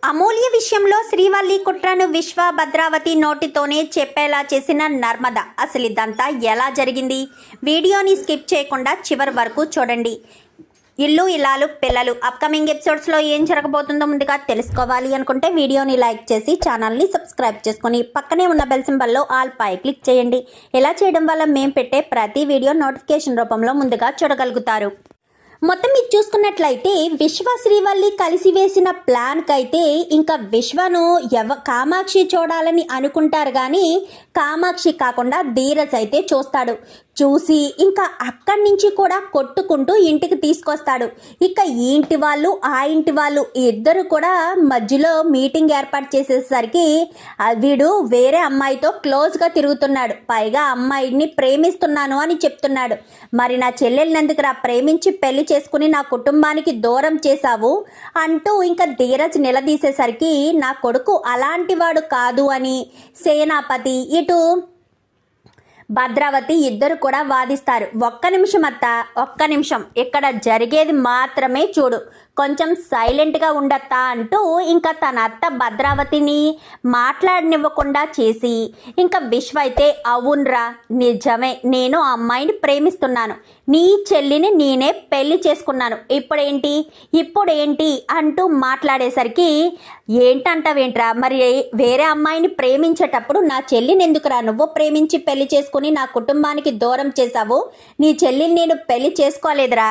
అమూల్య విషయంలో శ్రీవల్లి కుట్రను విశ్వ భద్రావతి నోటితోనే చెప్పేలా చేసిన నర్మద. అసలు ఇదంతా ఎలా జరిగింది? వీడియోని స్కిప్ చేయకుండా చివరి వరకు చూడండి. ఇల్లు ఇల్లాలు పిల్లలు అప్కమింగ్ ఎపిసోడ్స్లో ఏం జరగబోతుందో ముందుగా తెలుసుకోవాలి అనుకుంటే వీడియోని లైక్ చేసి ఛానల్ని సబ్స్క్రైబ్ చేసుకొని పక్కనే ఉన్న బెల్ సింబల్లో ఆల్ పై క్లిక్ చేయండి. ఇలా చేయడం వల్ల మేము పెట్టే ప్రతి వీడియో నోటిఫికేషన్ రూపంలో ముందుగా చూడగలుగుతారు. మొత్తం ఇది చూసుకున్నట్లయితే విశ్వ శ్రీవల్లి కలిసి వేసిన ప్లాన్కి అయితే ఇంకా విశ్వను కామాక్షి చూడాలని అనుకుంటారు, కానీ కామాక్షి కాకుండా ధీరజ్ అయితే చూస్తాడు. చూసి ఇంకా అక్కడి నుంచి కూడా కొట్టుకుంటూ ఇంటికి తీసుకొస్తాడు. ఇక ఈ ఇంటి వాళ్ళు ఆ ఇంటి వాళ్ళు ఇద్దరు కూడా మధ్యలో మీటింగ్ ఏర్పాటు చేసేసరికి వీడు వేరే అమ్మాయితో క్లోజ్గా తిరుగుతున్నాడు. పైగా అమ్మాయిని ప్రేమిస్తున్నాను అని చెప్తున్నాడు. మరి నా చెల్లెల్ని ఎందుకురా ప్రేమించి పెళ్లి చేసుకుని నా కుటుంబానికి దూరం చేశావు అంటూ ఇంకా ధీరజ్ నిలదీసేసరికి నా కొడుకు అలాంటి వాడు కాదు అని సేనాపతి ఇటు భద్రావతి ఇద్దరు కూడా వాదిస్తారు. ఒక్క నిమిషం అత్త, ఒక్క నిమిషం, ఇక్కడ జరిగేది మాత్రమే చూడు, కొంచెం సైలెంట్గా ఉండత్తా అంటూ ఇంకా తన అత్త భద్రావతిని మాట్లాడనివ్వకుండా చేసి ఇంకా విశ్వ అయితే అవునరా నిజమే, నేను ఆ అమ్మాయిని ప్రేమిస్తున్నాను, నీ చెల్లిని నేనే పెళ్లి చేసుకున్నాను, ఇప్పుడేంటి అంటూ మాట్లాడేసరికి ఏంటంటావేంట్రా, మరి వేరే అమ్మాయిని ప్రేమించేటప్పుడు నా చెల్లిని ఎందుకురా నువ్వు ప్రేమించి పెళ్లి చేసుకుని నా కుటుంబానికి దూరం చేశావు? నీ చెల్లిని నేను పెళ్లి చేసుకోలేదురా,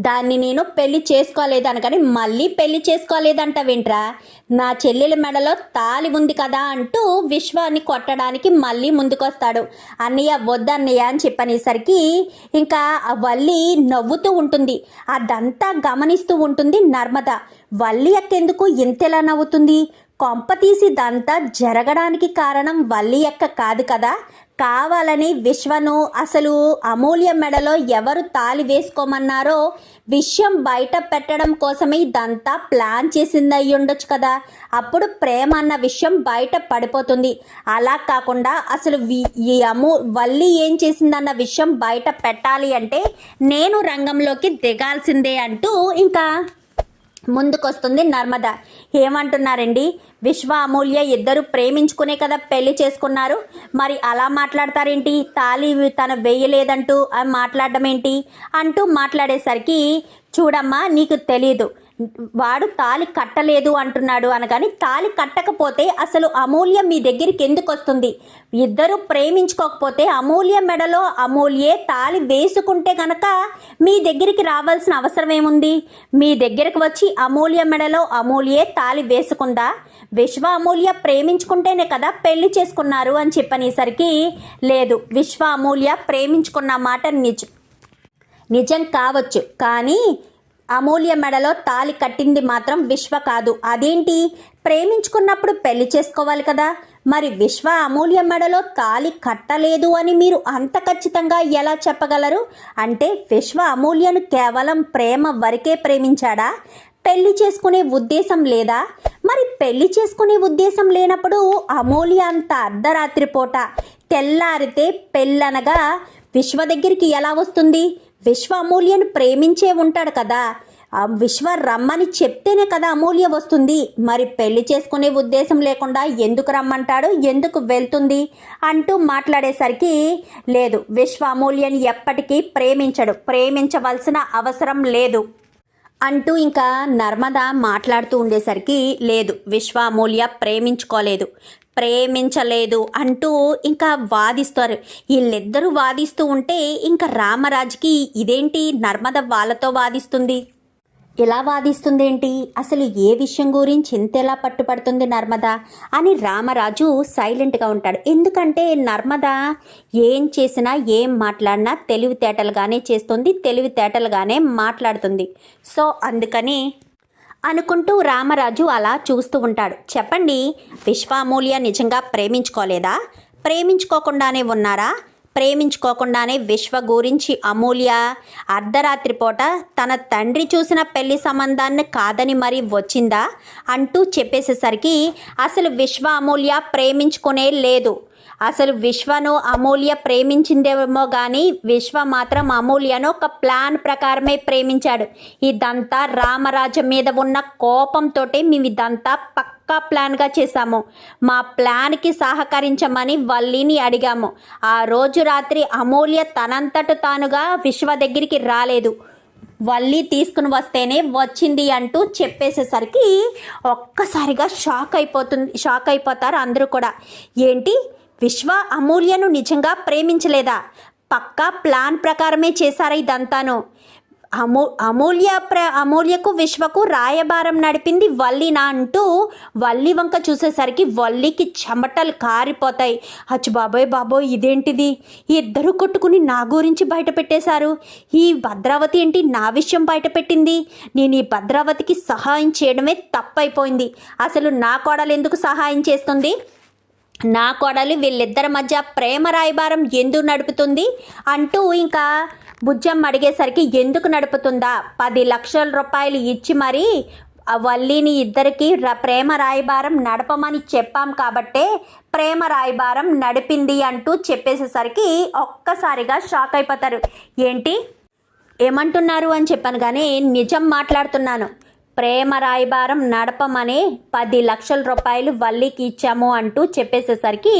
దాన్ని నేను పెళ్లి చేసుకోలేదు అనగాని మళ్ళీ పెళ్లి చేసుకోలేదంటావేంట్రా, నా చెల్లెల మెడలో తాలి ఉంది కదా అంటూ విశ్వాన్ని కొట్టడానికి మళ్ళీ ముందుకొస్తాడు. అన్నయ్య వద్దన్నయ్య అని చెప్పనేసరికి ఇంకా వల్లి నవ్వుతూ ఉంటుంది. అదంతా గమనిస్తూ ఉంటుంది నర్మద. వల్లి అక్కెందుకు ఇంతెలా నవ్వుతుంది? కొంప తీసి దంతా జరగడానికి కారణం వల్లి అక్క కాదు కదా, కావాలని విశ్వను అసలు అమూల్య మెడలో ఎవరు తాలి వేసుకోమన్నారో విషయం బయట పెట్టడం కోసమే ఇదంతా ప్లాన్ చేసింది అయ్యి ఉండొచ్చు కదా. అప్పుడు ప్రేమ అన్న విషయం బయట పడిపోతుంది. అలా కాకుండా అసలు వల్లి ఏం చేసిందన్న విషయం బయట పెట్టాలి అంటే నేను రంగంలోకి దిగాల్సిందే అంటూ ఇంకా ముందుకొస్తుంది నర్మద. ఏమంటున్నారండి, విశ్వ అమూల్య ఇద్దరు ప్రేమించుకునే కదా పెళ్లి చేసుకున్నారు, మరి అలా మాట్లాడతారేంటి, తాళి తన వేయలేదంటూ మాట్లాడడం ఏంటి అంటూ మాట్లాడేసరికి చూడమ్మా నీకు తెలీదు, వాడు తాళి కట్టలేదు అంటున్నాడు అనగాని తాళి కట్టకపోతే అసలు అమూల్య మీ దగ్గరికి ఎందుకు వస్తుంది? ఇద్దరు ప్రేమించుకోకపోతే అమూల్య మెడలో అమూల్యే తాళి వేసుకుంటే కనుక మీ దగ్గరికి రావాల్సిన అవసరం ఏముంది? మీ దగ్గరకు వచ్చి అమూల్య మెడలో అమూల్యే తాళి వేసుకుందా? విశ్వ అమూల్య ప్రేమించుకుంటేనే కదా పెళ్లి చేసుకున్నారు అని చెప్పనేసరికి లేదు, విశ్వ అమూల్య ప్రేమించుకున్న మాట నిజం కావచ్చు, కానీ అమూల్య మెడలో తాళి కట్టింది మాత్రం విశ్వ కాదు. అదేంటి, ప్రేమించుకున్నప్పుడు పెళ్లి చేసుకోవాలి కదా, మరి విశ్వ అమూల్య మెడలో తాళి కట్టలేదు అని మీరు అంత ఖచ్చితంగా ఎలా చెప్పగలరు? అంటే విశ్వ అమూల్యను కేవలం ప్రేమ వరకే ప్రేమించాడా? పెళ్లి చేసుకునే ఉద్దేశం లేదా? మరి పెళ్లి చేసుకునే ఉద్దేశం లేనప్పుడు అమూల్య అంత అర్ధరాత్రి పూట తెల్లారితే పెళ్ళనగా విశ్వ దగ్గరికి ఎలా వస్తుంది? విశ్వ అమూల్యను ప్రేమించే ఉంటాడు కదా, విశ్వ రమ్మని చెప్తేనే కదా అమూల్య వస్తుంది. మరి పెళ్లి చేసుకునే ఉద్దేశం లేకుండా ఎందుకు రమ్మంటాడు, ఎందుకు వెళ్తుంది అంటూ మాట్లాడేసరికి లేదు, విశ్వ అమూల్యని ఎప్పటికీ ప్రేమించడు, ప్రేమించవలసిన అవసరం లేదు అంటూ ఇంకా నర్మద మాట్లాడుతూ ఉండేసరికి లేదు, విశ్వ అమూల్య ప్రేమించలేదు అంటూ ఇంకా వాదిస్తారు. వీళ్ళిద్దరూ వాదిస్తూ ఉంటే ఇంకా రామరాజుకి ఇదేంటి నర్మద వాళ్ళతో వాదిస్తుంది, ఇలా వాదిస్తుందేంటి, అసలు ఏ విషయం గురించి ఇంతెలా పట్టుపడుతుంది నర్మద అని రామరాజు సైలెంట్గా ఉంటాడు. ఎందుకంటే నర్మద ఏం చేసినా ఏం మాట్లాడినా తెలివితేటలుగానే చేస్తుంది, తెలివితేటలుగానే మాట్లాడుతుంది. సో అందుకని అనుకుంటూ రామరాజు అలా చూస్తూ ఉంటాడు. చెప్పండి, విశ్వ అమూల్య నిజంగా ప్రేమించుకోలేదా? ప్రేమించుకోకుండానే ఉన్నారా? ప్రేమించుకోకుండానే విశ్వ గురించి అమూల్య అర్ధరాత్రి పూట తన తండ్రి చూసిన పెళ్లి సంబంధాన్ని కాదని మరీ వచ్చిందా అంటూ చెప్పేసేసరికి అసలు విశ్వ అమూల్య ప్రేమించుకునే లేదు, అసలు విశ్వను అమూల్య ప్రేమించిందేమో కానీ విశ్వ మాత్రం అమూల్యను ఒక ప్లాన్ ప్రకారమే ప్రేమించాడు. ఇదంతా రామరాజు మీద ఉన్న కోపంతో మేము ఇదంతా పక్కా ప్లాన్గా చేశాము. మా ప్లాన్కి సహకరించమని వల్లిని అడిగాము. ఆ రోజు రాత్రి అమూల్య తనంతట తానుగా విశ్వ దగ్గరికి రాలేదు, వల్లి తీసుకుని వస్తేనే వచ్చింది అంటూ చెప్పేసేసరికి ఒక్కసారిగా షాక్ అయిపోతారు అందరూ కూడా. ఏంటి, విశ్వ అమూల్యను నిజంగా ప్రేమించలేదా? పక్కా ప్లాన్ ప్రకారమే చేశారా ఇదంతాను? అమూల్యకు విశ్వకు రాయబారం నడిపింది వల్లినా అంటూ వల్లి వంక చూసేసరికి వల్లికి చెమటలు కారిపోతాయి. అచ్చు బాబోయ్ ఇదేంటిది, ఇద్దరు కొట్టుకుని నా గురించి బయట పెట్టేశారు. ఈ భద్రావతి ఏంటి నా విషయం బయట పెట్టింది? నేను ఈ భద్రావతికి సహాయం చేయడమే తప్పైపోయింది. అసలు నా కోడలు ఎందుకు సహాయం చేస్తుంది? నా కోడలు వీళ్ళిద్దరి మధ్య ప్రేమ రాయబారం ఎందుకు నడుపుతుంది అంటూ ఇంకా బుజ్జమ్మ అడిగేసరికి ఎందుకు నడుపుతుందా, 10 లక్షల రూపాయలు ఇచ్చి మరీ వల్లిని ఇద్దరికి ప్రేమ రాయబారం నడపమని చెప్పాం కాబట్టే ప్రేమ రాయబారం నడిపింది అంటూ చెప్పేసేసరికి ఒక్కసారిగా షాక్ అయిపోతారు. ఏంటి, ఏమంటున్నారు అని చెప్పాను కానీ నిజం మాట్లాడుతున్నాను. ప్రేమ రాయబారం నడపమని 10 లక్షల రూపాయలు వల్లికి ఇచ్చాము అంటూ చెప్పేసేసరికి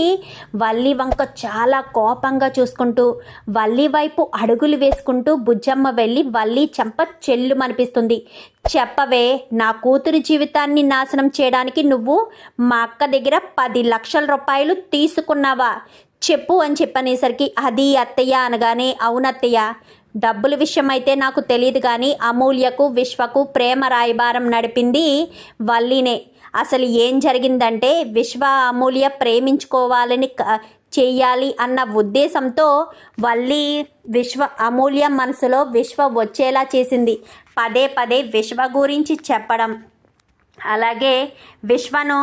వల్లి వంక చాలా కోపంగా చూసుకుంటూ వల్లి వైపు అడుగులు వేసుకుంటూ బుజ్జమ్మ వెళ్ళి వల్లి చెంప చెల్లుమనిపిస్తుంది. చెప్పవే, నా కూతురు జీవితాన్ని నాశనం చేయడానికి నువ్వు మా అక్క దగ్గర 10 లక్షల రూపాయలు తీసుకున్నావా? చెప్పు అని చెప్పనేసరికి అది అత్తయ్య అనగానే అవునత్తయ్య, డబ్బుల విషయం అయితే నాకు తెలియదు కానీ అమూల్యకు విశ్వకు ప్రేమ రాయబారం నడిపింది వల్లినే. అసలు ఏం జరిగిందంటే విశ్వ అమూల్య ప్రేమించుకోవాలని చెయ్యాలి అన్న ఉద్దేశంతో వల్లి అమూల్య మనసులో విశ్వ వచ్చేలా చేసింది. పదే విశ్వ గురించి చెప్పడం, అలాగే విశ్వను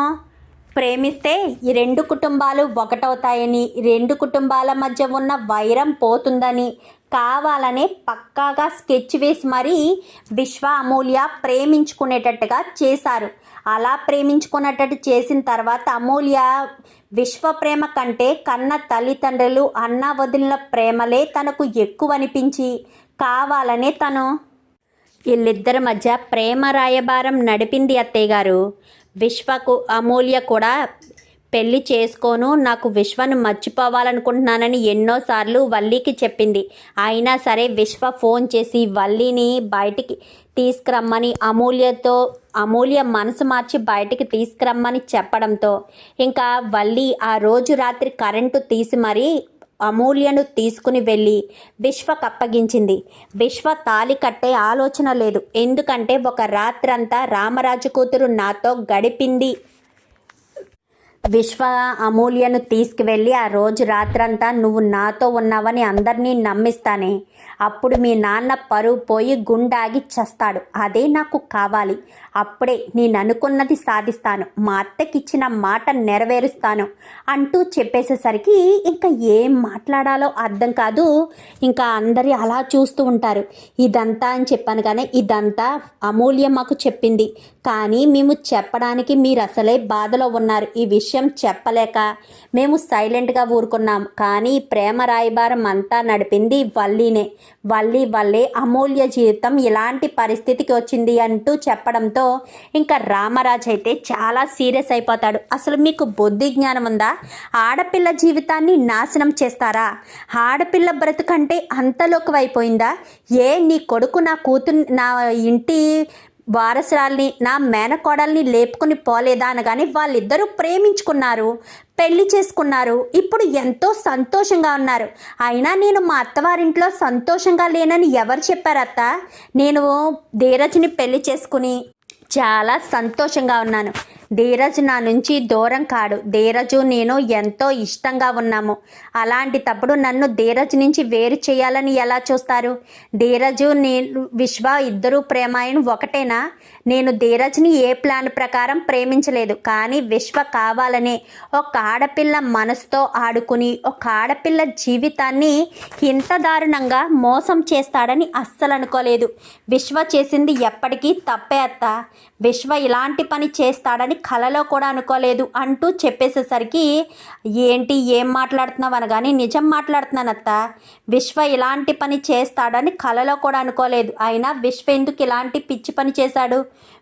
ప్రేమిస్తే ఈ 2 కుటుంబాలు ఒకటవుతాయని, 2 కుటుంబాల మధ్య ఉన్న వైరం పోతుందని కావాలనే పక్కాగా స్కెచ్ వేసి మరీ విశ్వ అమూల్య ప్రేమించుకునేటట్టుగా చేశారు. అలా ప్రేమించుకునేటట్టు చేసిన తర్వాత అమూల్య విశ్వ ప్రేమ కంటే కన్న తల్లిదండ్రులు అన్న వదిలిన ప్రేమలే తనకు ఎక్కువ అనిపించి కావాలనే తను వీళ్ళిద్దరి మధ్య ప్రేమ రాయబారం నడిపింది అత్తయ్య గారు. విశ్వకు అమూల్య కూడా పెళ్లి చేసుకోను, నాకు విశ్వను మర్చిపోవాలనుకుంటున్నానని ఎన్నోసార్లు వల్లికి చెప్పింది. అయినా సరే విశ్వ ఫోన్ చేసి వల్లిని బయటికి తీసుకురమ్మని అమూల్య మనసు మార్చి బయటికి తీసుకురమ్మని చెప్పడంతో ఇంకా వల్లి ఆ రోజు రాత్రి కరెంటు తీసి మరీ అమూల్యను తీసుకుని వెళ్ళి విశ్వకు అప్పగించింది. విశ్వ తాళి కట్టే ఆలోచన లేదు, ఎందుకంటే ఒక రాత్రంతా రామరాజు కూతురు నాతో గడిపింది. విశ్వ అమూల్యను తీసుకువెళ్ళి ఆ రోజు రాత్రంతా నువ్వు నాతో ఉన్నావని అందరినీ నమ్మిస్తానే, అప్పుడు మీ నాన్న పరువు పోయి గుండాగి చస్తాడు. అదే నాకు కావాలి. అప్పుడే నేను అనుకున్నది సాధిస్తాను, మా అత్తకిచ్చిన మాట నెరవేరుస్తాను అంటూ చెప్పేసేసరికి ఇంకా ఏం మాట్లాడాలో అర్థం కాదు. ఇంకా అందరి అలా చూస్తూ ఉంటారు. ఇదంతా అని చెప్పాను కానీ ఇదంతా అమూల్య మాకు చెప్పింది, కానీ మేము చెప్పడానికి మీరు అసలే బాధలో ఉన్నారు. ఈ విషయం చెప్పలేక మేము సైలెంట్గా ఊరుకున్నాం. కానీ ప్రేమ రాయబారం అంతా నడిపింది వల్లినే. వల్లే అమూల్య జీవితం ఇలాంటి పరిస్థితికి వచ్చింది అంటూ చెప్పడంతో ఇంకా రామరాజు అయితే చాలా సీరియస్ అయిపోతాడు. అసలు మీకు బుద్ధి జ్ఞానం ఉందా? ఆడపిల్ల జీవితాన్ని నాశనం చేస్తారా? ఆడపిల్ల బ్రతుకంటే అంతలోకమైపోయిందా? నీ కొడుకు నా కూతురు నా ఇంటి వారసురాల్ని నా మేనకోడల్ని లేపుకుని పోలేదా అనగానే వాళ్ళిద్దరూ ప్రేమించుకున్నారు, పెళ్లి చేసుకున్నారు, ఇప్పుడు ఎంతో సంతోషంగా ఉన్నారు. అయినా నేను మా అత్తవారింట్లో సంతోషంగా లేనని ఎవరు చెప్పారు అత్త? నేను ధీరజ్ని పెళ్లి చేసుకుని చాలా సంతోషంగా ఉన్నాను. ధీరజ్ నా నుంచి దూరం కాడు. ధీరజు నేను ఎంతో ఇష్టంగా ఉన్నాము. అలాంటి తప్పుడు నన్ను ధీరజ్ నుంచి వేరు చేయాలని ఎలా చూస్తారు? ధీరజు నేను విశ్వ ఇద్దరూ ప్రేమాయణం ఒకటేనా? నేను ధీరజ్ని ఏ ప్లాన్ ప్రకారం ప్రేమించలేదు, కానీ విశ్వ కావాలనే ఒక ఆడపిల్ల మనసుతో ఆడుకుని ఒక ఆడపిల్ల జీవితాన్ని ఇంత దారుణంగా మోసం చేస్తాడని అస్సలు అనుకోలేదు. విశ్వ చేసింది ఎప్పటికీ తప్పే అత్త. విశ్వ ఇలాంటి పని చేస్తాడని కలలో కూడా అనుకోలేదు అంటూ చెప్పేసేసరికి, ఏంటి ఏం మాట్లాడుతున్నావు అనగానే, నిజం మాట్లాడుతున్నాను అత్త, విశ్వ ఇలాంటి పని చేస్తాడని కలలో కూడా అనుకోలేదు. అయినా విశ్వ ఎందుకు ఇలాంటి పిచ్చి పని చేశాడు,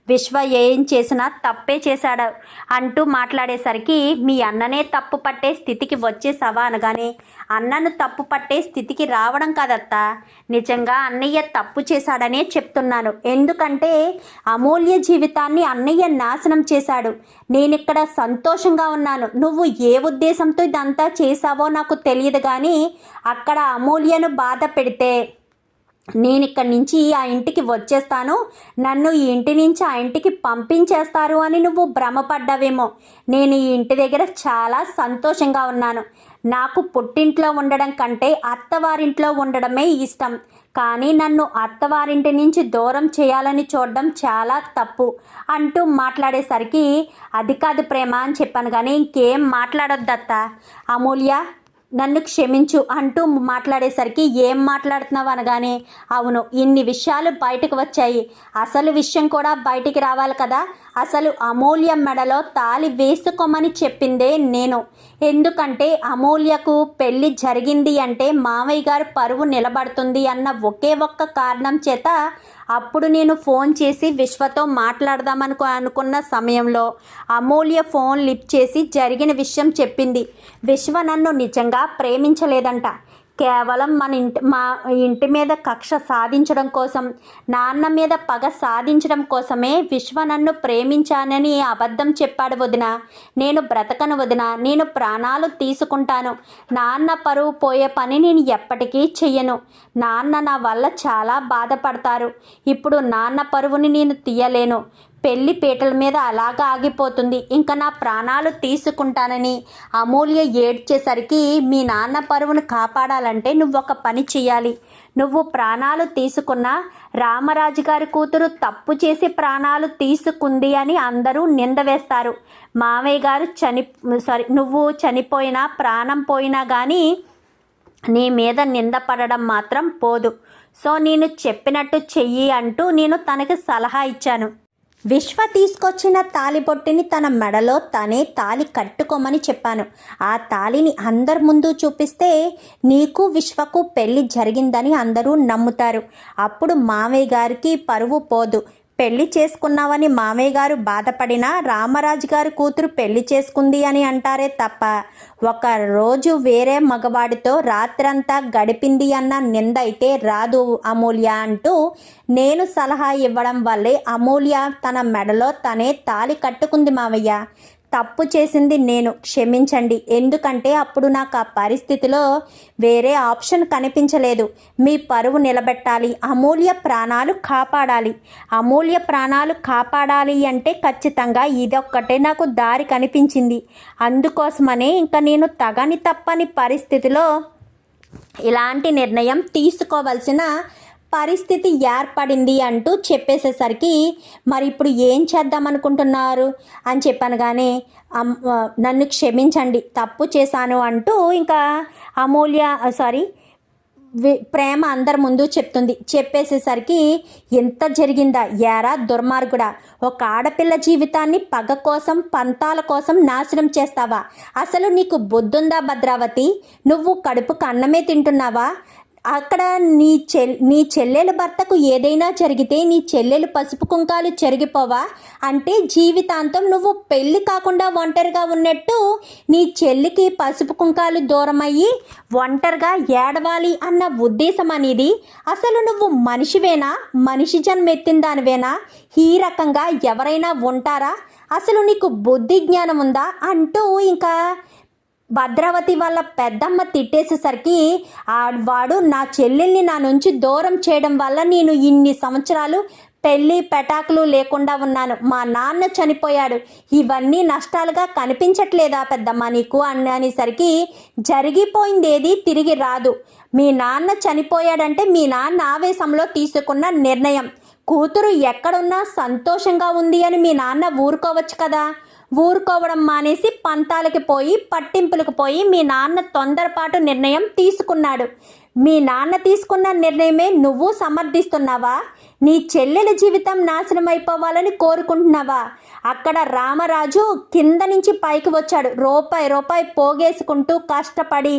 విశ్వ ఏం చేసినా తప్పే చేశాడు అంటూ మాట్లాడేసరికి, మీ అన్ననే తప్పు పట్టే స్థితికి వచ్చేసావా అనగానే, అన్నను తప్పు పట్టే స్థితికి రావడం కాదత్తా, నిజంగా అన్నయ్య తప్పు చేశాడనే చెప్తున్నాను. ఎందుకంటే అమూల్య జీవితాన్ని అన్నయ్య నాశనం చేశాడు. నేనిక్కడ సంతోషంగా ఉన్నాను. నువ్వు ఏ ఉద్దేశంతో ఇదంతా చేశావో నాకు తెలియదు, కానీ అక్కడ అమూల్యను బాధ పెడితే నేను ఇక్కడి నుంచి ఆ ఇంటికి వచ్చేస్తాను, నన్ను ఈ ఇంటి నుంచి ఆ ఇంటికి పంపించేస్తారు అని నువ్వు భ్రమపడ్డావేమో. నేను ఈ ఇంటి దగ్గర చాలా సంతోషంగా ఉన్నాను. నాకు పుట్టింట్లో ఉండడం కంటే అత్తవారింట్లో ఉండడమే ఇష్టం. కానీ నన్ను అత్తవారింటి నుంచి దూరం చేయాలని చూడడం చాలా తప్పు అంటూ మాట్లాడేసరికి, అది కాదు ప్రేమ అని చెప్పాను, కానీ ఇంకేం మాట్లాడొద్దత్త, అమూల్య నన్ను క్షమించు అంటూ మాట్లాడేసరికి, ఏం మాట్లాడుతున్నావు అనగానే, అవును ఇన్ని విషయాలు బయటకు వచ్చాయి, అసలు విషయం కూడా బయటికి రావాలి కదా. అసలు అమూల్య మెడలో తాళి వేసుకోమని చెప్పిందే నేను. ఎందుకంటే అమూల్యకు పెళ్ళి జరిగింది అంటే మామయ్య గారు పరువు నిలబడుతుంది అన్న ఒకే ఒక్క కారణం చేత అప్పుడు నేను ఫోన్ చేసి విశ్వతో అనుకున్న సమయంలో అమూల్య ఫోన్ లిఫ్ట్ చేసి జరిగిన విషయం చెప్పింది. విశ్వ నన్ను నిజంగా ప్రేమించలేదంట. కేవలం మా ఇంటి మీద కక్ష సాధించడం కోసం, నాన్న మీద పగ సాధించడం కోసమే విశ్వ నన్ను ప్రేమించానని అబద్ధం చెప్పాడు వదిన. నేను బ్రతకను వదిన, నేను ప్రాణాలు తీసుకుంటాను. నాన్న పరువు పోయే పని నేను ఎప్పటికీ చెయ్యను. నాన్న నా వల్ల చాలా బాధపడతారు. ఇప్పుడు నాన్న పరువుని నేను తీయలేను. పెళ్లి పీటల మీద అలాగా ఆగిపోతుంది. ఇంకా నా ప్రాణాలు తీసుకుంటానని అమూల్య ఏడ్చేసరికి, మీ నాన్న పరువును కాపాడాలంటే నువ్వు ఒక పని చేయాలి. నువ్వు ప్రాణాలు తీసుకున్న రామరాజు గారి కూతురు తప్పు చేసి ప్రాణాలు తీసుకుంది అని అందరూ నింద వేస్తారు. మామయ్య గారు నువ్వు చనిపోయినా ప్రాణం పోయినా కానీ నీ మీద నింద పడడం మాత్రం పోదు. సో నేను చెప్పినట్టు చెయ్యి అంటూ నేను తనకి సలహా ఇచ్చాను. విశ్వ తీసుకొచ్చిన తాళిబొట్టిని తన మెడలో తనే తాళి కట్టుకోమని చెప్పాను. ఆ తాళిని అందరి ముందు చూపిస్తే నీకు విశ్వకు పెళ్లి జరిగిందని అందరూ నమ్ముతారు. అప్పుడు మామయ్య గారికి పరువు పోదు. పెళ్లి చేసుకున్నావని మామయ్య గారు బాధపడినా రామరాజు గారి కూతురు పెళ్లి చేసుకుంది అని అంటారే తప్ప, ఒక రోజు వేరే మగవాడితో రాత్రంతా గడిపింది అన్న నింద అయితే రాదు అమూల్య అంటూ నేను సలహా ఇవ్వడం వల్లే అమూల్య తన మెడలో తనే తాళి కట్టుకుంది. మావయ్య తప్పు చేసింది నేను, క్షమించండి. ఎందుకంటే అప్పుడు నాకు ఆ పరిస్థితిలో వేరే ఆప్షన్ కనిపించలేదు. మీ పరువు నిలబెట్టాలి, అమూల్య ప్రాణాలు కాపాడాలి. అమూల్య ప్రాణాలు కాపాడాలి అంటే ఖచ్చితంగా ఇదొక్కటే నాకు దారి కనిపించింది. అందుకోసమనే ఇంకా నేను తప్పని పరిస్థితిలో ఇలాంటి నిర్ణయం తీసుకోవాల్సిన పరిస్థితి ఏర్పడింది అంటూ చెప్పేసేసరికి, మరి ఇప్పుడు ఏం చేద్దామనుకుంటున్నారు అని చెప్పాను. కానీ నన్ను క్షమించండి, తప్పు చేశాను అంటూ ఇంకా ప్రేమ అందరి ముందు చెప్తుంది. చెప్పేసేసరికి, ఎంత జరిగిందా యారా దుర్మార్గుడా, ఒక ఆడపిల్ల జీవితాన్ని పగ కోసం పంతాల కోసం నాశనం చేస్తావా? అసలు నీకు బుద్ధుందా భద్రావతి? నువ్వు కడుపుకు అన్నమే తింటున్నావా? అక్కడ నీ చెల్లెల భర్తకు ఏదైనా జరిగితే నీ చెల్లెలు పసుపు కుంకాలు చెరిగిపోవా? అంటే జీవితాంతం నువ్వు పెళ్ళి కాకుండా ఒంటరిగా ఉన్నట్టు నీ చెల్లికి పసుపు కుంకాలు దూరమయ్యి ఒంటరిగా ఏడవాలి అన్న ఉద్దేశం అనేది. అసలు నువ్వు మనిషివేనా? మనిషి జన్మెత్తిన దానివేనా? ఈ రకంగా ఎవరైనా ఉంటారా? అసలు నీకు బుద్ధి జ్ఞానం ఉందా అంటూ ఇంకా భద్రావతి వాళ్ళ పెద్దమ్మ తిట్టేసేసరికి, వాడు నా చెల్లెల్ని నా నుంచి దూరం చేయడం వల్ల నేను ఇన్ని సంవత్సరాలు పెళ్ళి పెటాకులు లేకుండా ఉన్నాను. మా నాన్న చనిపోయాడు, ఇవన్నీ నష్టాలుగా కనిపించట్లేదా పెద్దమ్మ నీకు అనేసరికి, జరిగిపోయింది ఏది తిరిగి రాదు. మీ నాన్న చనిపోయాడంటే మీ నాన్న ఆవేశంలో తీసుకున్న నిర్ణయం. కూతురు ఎక్కడున్నా సంతోషంగా ఉంది అని మీ నాన్న ఊరుకోవచ్చు కదా. ఊరుకోవడం మానేసి పంతాలకి పోయి పట్టింపులకు పోయి మీ నాన్న తొందరపాటు నిర్ణయం తీసుకున్నాడు. మీ నాన్న తీసుకున్న నిర్ణయమే నువ్వు సమర్థిస్తున్నావా? నీ చెల్లెల జీవితం నాశనం అయిపోవాలని కోరుకుంటున్నావా? అక్కడ రామరాజు కింద నుంచి పైకి వచ్చాడు, రూపాయి రూపాయి పోగేసుకుంటూ కష్టపడి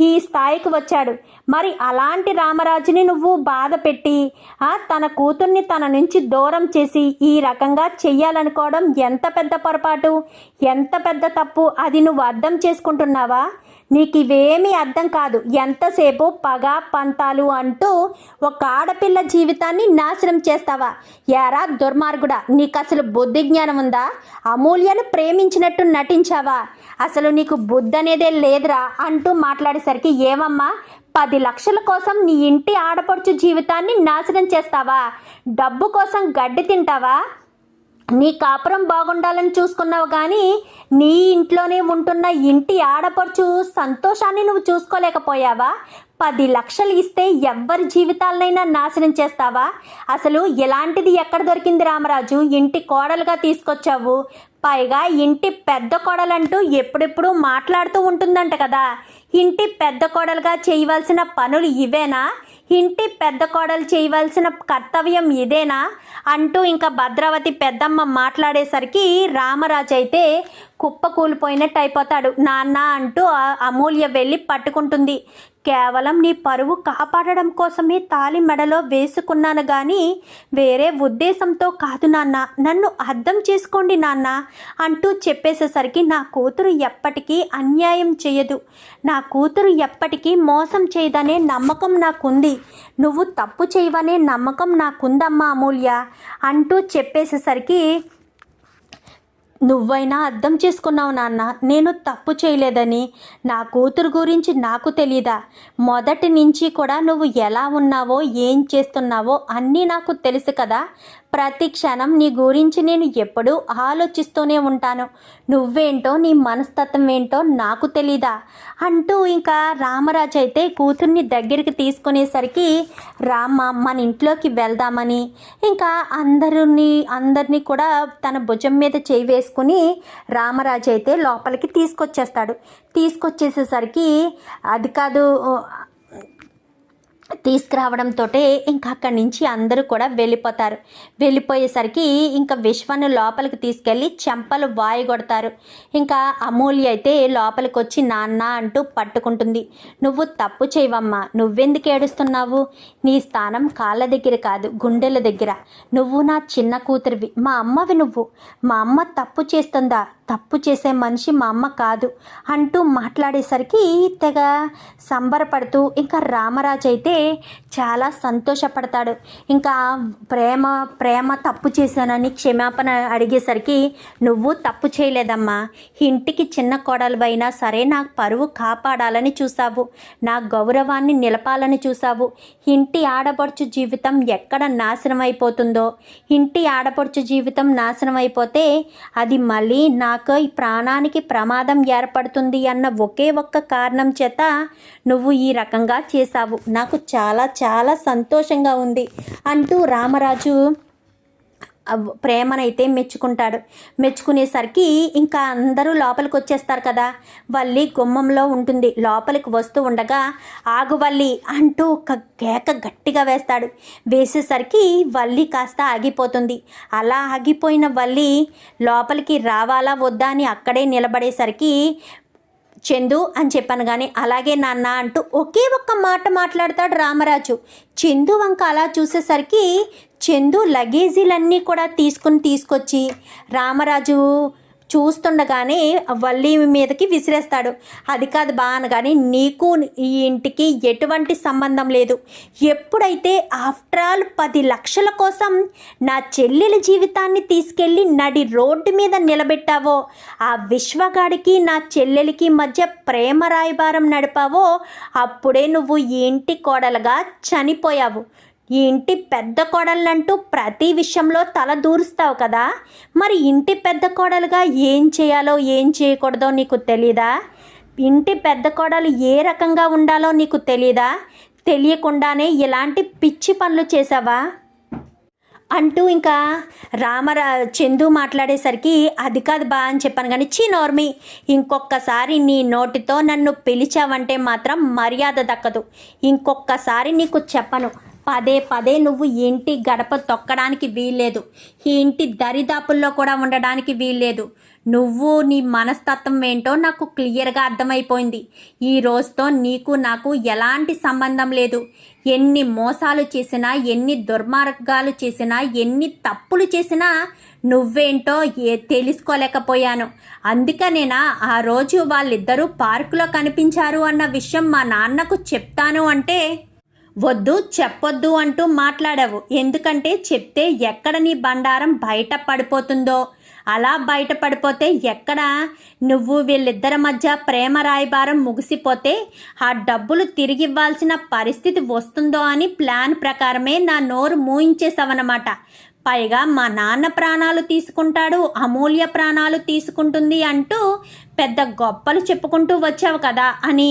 ఈ స్థాయికి వచ్చాడు. మరి అలాంటి రామరాజుని నువ్వు బాధ పెట్టి తన కూతుర్ని తన నుంచి దూరం చేసి ఈ రకంగా చెయ్యాలనుకోవడం ఎంత పెద్ద పొరపాటు, ఎంత పెద్ద తప్పు. అది నువ్వు అర్థం చేసుకుంటున్నావా? నీకు ఇవేమీ అర్థం కాదు. ఎంతసేపు పగ పంతాలు అంటూ ఒక ఆడపిల్ల జీవితాన్ని నాశనం చేస్తావా? యారా దుర్మార్గుడా, నీకు అసలు బుద్ధి జ్ఞానం ఉందా? అమూల్యను ప్రేమించినట్టు నటించావా? అసలు నీకు బుద్ధి అనేదే లేదురా అంటూ మాట్లాడేసరికి, ఏమమ్మా 10 లక్షల కోసం నీ ఇంటి ఆడపడుచు జీవితాన్ని నాశనం చేస్తావా? డబ్బు కోసం గడ్డి తింటావా? నీ కాపురం బాగుండాలని చూసుకున్నావు కానీ నీ ఇంట్లోనే ఉంటున్న ఇంటి ఆడపడుచు సంతోషాన్ని నువ్వు చూసుకోలేకపోయావా? 10 లక్షలు ఇస్తే ఎవ్వరి జీవితాలనైనా నాశనం చేస్తావా? అసలు ఎలాంటిది ఎక్కడ దొరికింది రామరాజు? ఇంటి కోడలుగా తీసుకొచ్చావు, పైగా ఇంటి పెద్ద కోడలంటూ ఎప్పుడెప్పుడు మాట్లాడుతూ ఉంటుందంట కదా. ఇంటి పెద్ద కోడలుగా చేయవలసిన పనులు ఇవేనా? ఇంటి పెద్ద కోడలు చేయవలసిన కర్తవ్యం ఇదేనా అంటూ ఇంకా భద్రావతి పెద్దమ్మ మాట్లాడేసరికి రామరాజు అయితే కుప్ప కూలిపోయినట్టు అయిపోతాడు. నాన్న అంటూ అమూల్య వెళ్ళి పట్టుకుంటుంది. కేవలం నీ పరువు కాపాడడం కోసమే తాళి మెడలో వేసుకున్నాను కానీ వేరే ఉద్దేశంతో కాదు నాన్న, నన్ను అర్థం చేసుకోండి నాన్న అంటూ చెప్పేసేసరికి, నా కూతురు ఎప్పటికీ అన్యాయం చేయదు, నా కూతురు ఎప్పటికీ మోసం చేయదనే నమ్మకం నాకుంది, నువ్వు తప్పు చేయవనే నమ్మకం నాకుందమ్మా అమూల్య అంటూ చెప్పేసేసరికి, నువ్వైనా అర్థం చేసుకున్నావు నాన్న, నేను తప్పు చేయలేదని. నా కూతురు గురించి నాకు తెలీదా? మొదటి నుంచి కూడా నువ్వు ఎలా ఉన్నావో ఏం చేస్తున్నావో అన్నీ నాకు తెలుసు కదా. ప్రతి క్షణం నీ గురించి నేను ఎప్పుడూ ఆలోచిస్తూనే ఉంటాను. నువ్వేంటో నీ మనస్తత్వం ఏంటో నాకు తెలీదా అంటూ ఇంకా రామరాజు అయితే కూతుర్ని దగ్గరికి తీసుకునేసరికి, రామ మన ఇంట్లోకి వెళ్దామని ఇంకా అందరినీ కూడా తన భుజం మీద చేయి వేసుకుని రామరాజు అయితే లోపలికి తీసుకొచ్చేసేసరికి అది కాదు తీసుకురావడంతో ఇంకా అక్కడి నుంచి అందరూ కూడా వెళ్ళిపోయేసరికి ఇంకా విశ్వను లోపలికి తీసుకెళ్ళి చెంపలు వాయగొడతారు. ఇంకా అమూల్య అయితే లోపలికి వచ్చి నాన్న అంటూ పట్టుకుంటుంది. నువ్వు తప్పు చేయవమ్మా, నువ్వెందుకు ఏడుస్తున్నావు? నీ స్థానం కాళ్ళ దగ్గర కాదు, గుండెల దగ్గర. నువ్వు నా చిన్న కూతురివి, మా అమ్మవి నువ్వు. మా అమ్మ తప్పు చేస్తుందా? తప్పు చేసే మనిషి మా అమ్మ కాదు అంటూ మాట్లాడేసరికి తెగ సంబరపడుతూ ఇంకా రామరాజు అయితే చాలా సంతోషపడతాడు. ఇంకా ప్రేమ తప్పు చేశానని క్షమాపణ అడిగేసరికి, నువ్వు తప్పు చేయలేదమ్మా, ఇంటికి చిన్న కోడలువైనా సరే నా పరువు కాపాడాలని చూసావు, నా గౌరవాన్ని నిలపాలని చూసావు. ఇంటి ఆడపడుచు జీవితం ఎక్కడ నాశనం అయిపోతుందో, ఇంటి ఆడపడుచు జీవితం నాశనం అయిపోతే అది మళ్ళీ నాకు ఈ ప్రాణానికి ప్రమాదం ఏర్పడుతుంది అన్న ఒకే ఒక్క కారణం చేత నువ్వు ఈ రకంగా చేశావు. నాకు చాలా చాలా సంతోషంగా ఉంది అంటూ రామరాజు ప్రేమనైతే మెచ్చుకునేసరికి ఇంకా అందరూ లోపలికి వచ్చేస్తారు కదా. వల్లి గుమ్మంలో ఉంటుంది. లోపలికి వస్తూ ఉండగా, ఆగు వల్లి అంటూ ఒక కేక గట్టిగా వేసేసరికి వల్లి కాస్త ఆగిపోతుంది. అలా ఆగిపోయిన వల్లి లోపలికి రావాలా వద్దా అని అక్కడే నిలబడేసరికి, చందు అని చెప్పాను కానీ అలాగే నాన్న అంటూ ఒకే ఒక్క మాట మాట్లాడతాడు రామరాజు. చందు వంక అలా చూసేసరికి చందు లగేజీలన్నీ కూడా తీసుకొచ్చి రామరాజు చూస్తుండగానే వల్లి మీదకి విసిరేస్తాడు. అది కాదు బా అనగానే, నీకు ఈ ఇంటికి ఎటువంటి సంబంధం లేదు. ఎప్పుడైతే ఆఫ్టర్ ఆల్ 10 లక్షల కోసం నా చెల్లెల జీవితాన్ని తీసుకెళ్ళి నడి రోడ్డు మీద నిలబెట్టావో, ఆ విశ్వగాడికి నా చెల్లెలికి మధ్య ప్రేమ రాయబారం నడిపావో, అప్పుడే నువ్వు ఈ ఇంటి కోడలుగా చనిపోయావు. ఈ ఇంటి పెద్ద కోడళ్ళంటూ ప్రతి విషయంలో తల దూరుస్తావు కదా. మరి ఇంటి పెద్ద కోడలుగా ఏం చేయాలో ఏం చేయకూడదో నీకు తెలీదా? ఇంటి పెద్ద కోడలు ఏ రకంగా ఉండాలో నీకు తెలీదా? తెలియకుండానే ఇలాంటి పిచ్చి పనులు చేసావా అంటూ ఇంకా చందు మాట్లాడేసరికి, అది కాదు బా అని చెప్పాను కానీ, నోర్మి, ఇంకొకసారి నీ నోటితో నన్ను పిలిచావంటే మాత్రం మర్యాద దక్కదు. ఇంకొకసారి నీకు చెప్పను, పదే పదే నువ్వు ఇంటి గడప తొక్కడానికి వీల్లేదు, ఈ ఇంటి దరిదాపుల్లో కూడా ఉండడానికి వీల్లేదు. నువ్వు నీ మనస్తత్వం ఏంటో నాకు క్లియర్గా అర్థమైపోయింది. ఈ రోజుతో నీకు నాకు ఎలాంటి సంబంధం లేదు. ఎన్ని మోసాలు చేసినా, ఎన్ని దుర్మార్గాలు చేసినా, ఎన్ని తప్పులు చేసినా నువ్వేంటో తెలుసుకోలేకపోయాను. అందుకనేనా ఆ రోజు వాళ్ళిద్దరూ పార్కులో కనిపించారు అన్న విషయం మా నాన్నకు చెప్తాను అంటే వద్దు, చెప్పొద్దు అంటూ మాట్లాడావు. ఎందుకంటే చెప్తే ఎక్కడ నీ బండారం బయట పడిపోతుందో, అలా బయట పడిపోతే ఎక్కడ నువ్వు వీళ్ళిద్దరి మధ్య ప్రేమ రాయబారం ముగిసిపోతే ఆ డబ్బులు తిరిగి ఇవ్వాల్సిన పరిస్థితి వస్తుందో అని ప్లాన్ ప్రకారమే నా నోరు మూయించేసావన్నమాట. పైగా మా నాన్న ప్రాణాలు తీసుకుంటాడు, అమూల్య ప్రాణాలు తీసుకుంటుంది అంటూ పెద్ద గొప్పలు చెప్పుకుంటూ వచ్చావు కదా అని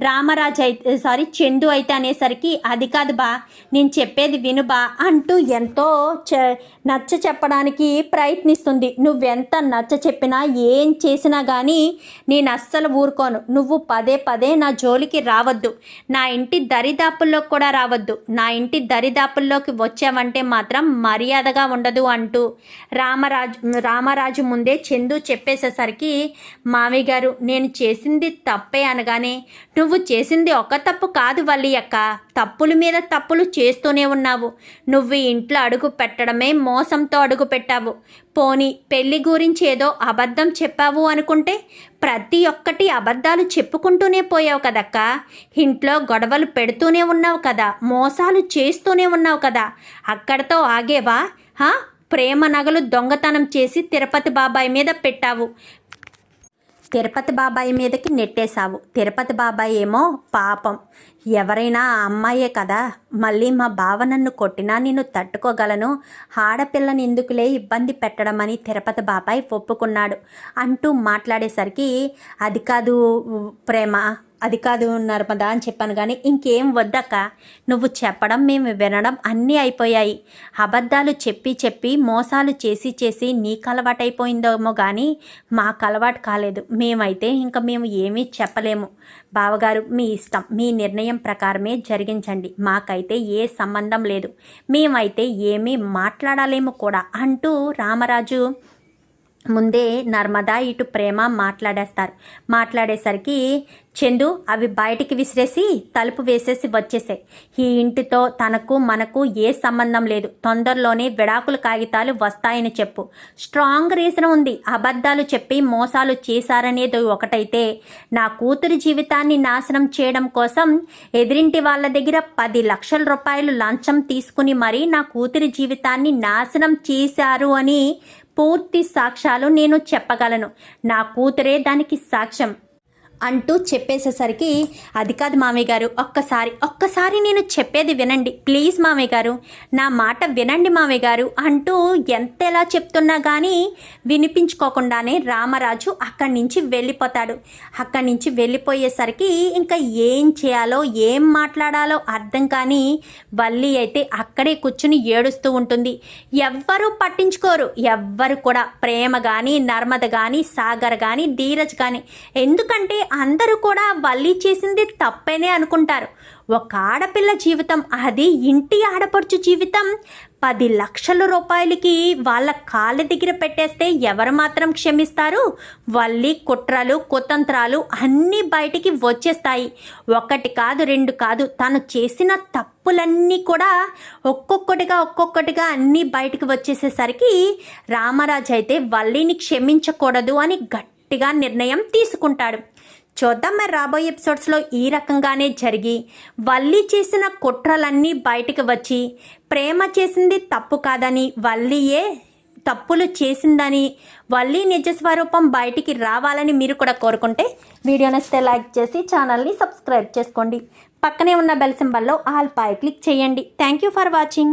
రామరాజు అయితే చందు అయితే అనేసరికి అది కాదు బా, నేను చెప్పేది విను బా అంటూ ఎంతో నచ్చ చెప్పడానికి ప్రయత్నిస్తుంది. నువ్వెంత నచ్చ చెప్పినా ఏం చేసినా కానీ నేను అస్సలు ఊరుకోను. నువ్వు పదే పదే నా జోలికి రావద్దు, నా ఇంటి దరిదాపుల్లోకి కూడా రావద్దు. నా ఇంటి దరిదాపుల్లోకి వచ్చావంటే మాత్రం మర్యాదగా ఉండదు అంటూ రామరాజు ముందే చందు చెప్పేసేసరికి మామయ్య గారు, నేను చేసింది తప్పే అనగానే, నువ్వు చేసింది ఒక తప్పు కాదు వల్లి అక్క, తప్పుల మీద తప్పులు చేస్తూనే ఉన్నావు. నువ్వు ఇంట్లో అడుగు పెట్టడమే మోసంతో అడుగు పెట్టావు. పోనీ పెళ్లి గురించి ఏదో అబద్ధం చెప్పావు అనుకుంటే ప్రతి ఒక్కటి అబద్ధాలు చెప్పుకుంటూనే పోయావు కదక్క. ఇంట్లో గొడవలు పెడుతూనే ఉన్నావు కదా, మోసాలు చేస్తూనే ఉన్నావు కదా. అక్కడితో ఆగేవా? ప్రేమ నగలు దొంగతనం చేసి తిరుపతి బాబాయ్ మీద పెట్టావు, తిరుపతి బాబాయ్ మీదకి నెట్టేశావు. తిరుపతి బాబాయ్ ఏమో పాపం, ఎవరైనా అమ్మాయే కదా, మళ్ళీ మా బావ నన్ను కొట్టినా నేను తట్టుకోగలను, ఆడపిల్లని ఎందుకులే ఇబ్బంది పెట్టడం అని తిరుపతి బాబాయ్ ఒప్పుకున్నాడు అంటూ మాట్లాడేసరికి అది కాదు ప్రేమ, అది కాదు నర్మదా అని చెప్పాను. కానీ ఇంకేం వద్దక్క, నువ్వు చెప్పడం మేము వినడం అన్నీ అయిపోయాయి. అబద్ధాలు చెప్పి చెప్పి మోసాలు చేసి చేసి నీకు అలవాటైపోయిందేమో కానీ మాకు అలవాటు కాలేదు. మేమైతే ఇంకా మేము ఏమీ చెప్పలేము. బావగారు మీ ఇష్టం, మీ నిర్ణయం ప్రకారమే జరిగించండి, మాకైతే ఏ సంబంధం లేదు, మేమైతే ఏమీ మాట్లాడలేము కూడా అంటూ రామరాజు ముందే నర్మదా ఇటు ప్రేమ మాట్లాడేసరికి చందు అవి బయటికి విసిరేసి తలుపు వేసేసి వచ్చేసాయి. ఈ ఇంటితో తనకు మనకు ఏ సంబంధం లేదు, తొందరలోనే విడాకుల కాగితాలు వస్తాయని చెప్పు. స్ట్రాంగ్ రీజన్ ఉంది. అబద్ధాలు చెప్పి మోసాలు చేశారనేది ఒకటైతే, నా కూతురి జీవితాన్ని నాశనం చేయడం కోసం ఎదిరింటి వాళ్ళ దగ్గర 10 లక్షల రూపాయలు లంచం తీసుకుని మరీ నా కూతురి జీవితాన్ని నాశనం చేశారు అని పూర్తి సాక్ష్యాలు నేను చెప్పగలను. నా కూతురే దానికి సాక్ష్యం అంటూ చెప్పేసేసరికి అది కాదు మామయ్య గారు, ఒక్కసారి నేను చెప్పేది వినండి ప్లీజ్ మామయ్య గారు, నా మాట వినండి మామయ్య గారు అంటూ ఎంతలా చెప్తున్నా కానీ వినిపించుకోకుండానే రామరాజు అక్కడి నుంచి వెళ్ళిపోతాడు. అక్కడి నుంచి వెళ్ళిపోయేసరికి ఇంకా ఏం చేయాలో ఏం మాట్లాడాలో అర్థం కానీ వల్లి అయితే అక్కడే కూర్చుని ఏడుస్తూ ఉంటుంది. ఎవ్వరూ పట్టించుకోరు, ఎవ్వరు కూడా, ప్రేమ కానీ నర్మద కానీ సాగర్ కానీ ధీరజ్ కానీ. ఎందుకంటే అందరూ కూడా వల్లి చేసింది తప్పేనే అనుకుంటారు. ఒక ఆడపిల్ల జీవితం, అది ఇంటి ఆడపడుచు జీవితం 10 లక్షల రూపాయలకి వాళ్ళ కాళ్ళ దగ్గర పెట్టేస్తే ఎవరు మాత్రం క్షమిస్తారు? వల్లి కుట్రలు కుతంత్రాలు అన్నీ బయటికి వచ్చేస్తాయి. ఒకటి కాదు రెండు కాదు, తను చేసిన తప్పులన్నీ కూడా ఒక్కొక్కటిగా అన్నీ బయటికి వచ్చేసేసరికి రామరాజు అయితే వల్లిని క్షమించకూడదు అని గట్టిగా నిర్ణయం తీసుకుంటాడు. చూద్దాం మరి రాబోయే ఎపిసోడ్స్లో ఈ రకంగానే జరిగి వల్లి చేసిన కుట్రలన్నీ బయటికి వచ్చి ప్రేమ చేసింది తప్పు కాదని, వల్లియే తప్పులు చేసిందని, వల్లి నిజస్వరూపం బయటికి రావాలని మీరు కూడా కోరుకుంటే వీడియో నచ్చితే లైక్ చేసి ఛానల్ని సబ్స్క్రైబ్ చేసుకోండి. పక్కనే ఉన్న బెల్ సింబల్లో ఆల్ పై క్లిక్ చేయండి. Thank you for watching.